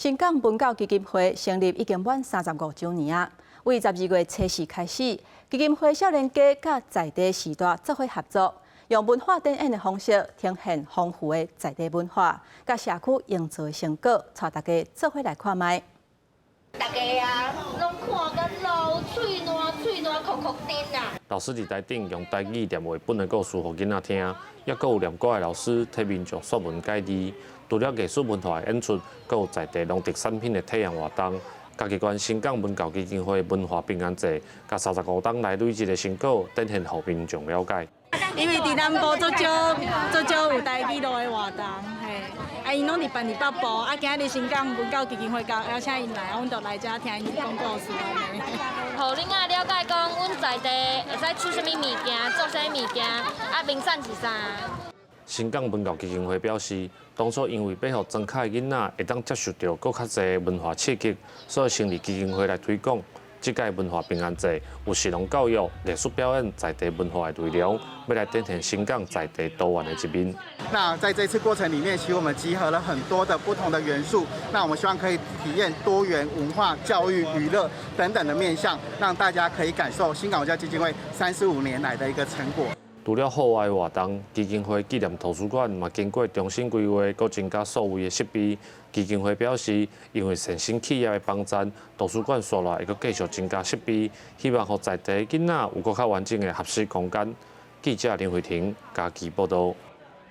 新港文教基金会成立已经满35周年啊！为12月初4开始，基金会少年家甲在地时代做伙合作，用文化展演的方式呈现丰富的在地文化，甲社区营造的成果，带大家做伙来看卖。大家啊，拢看甲流嘴烂哭哭震啊！老师伫台顶用台语念绘本的故事，互囡仔听，也佫有念歌的老师替民众说文解字。除了艺术文化的演出，佫有在地农特产品的体验活动。家己关新港文教基金会文化平安节，甲35档来累积的成果，展现互民众了解。因为伫咱部做少有台语路的活动，嘿，因拢伫办伫北部，今日新港文教基金会邀请因来，阮就来遮听因讲故事安尼。互恁仔了解讲，阮在地会使取啥物物件，做啥物件，名产是啥。新港文教基金会表示，当初因为要互庄卡的囡仔会当接受到更较侪文化刺激，所以成立基金会来推广。这届文化平安节有实农教育、艺术表演在地文化的内容，要来展现新港在地多元的一面。那在这次过程里面，其实我们集合了很多的不同的元素。那我们希望可以体验多元文化、教育、娱乐等等的面向，让大家可以感受新港文教基金会35年来的一个成果。除了户外活动，基金会纪念图书馆嘛经过重新规划，佮增加数位的设备。基金会表示，因为善心企业的帮衬，图书馆所来会佮继续增加设备，希望互在地囡仔有佮较完整的学习空间。记者林慧婷，家己报道。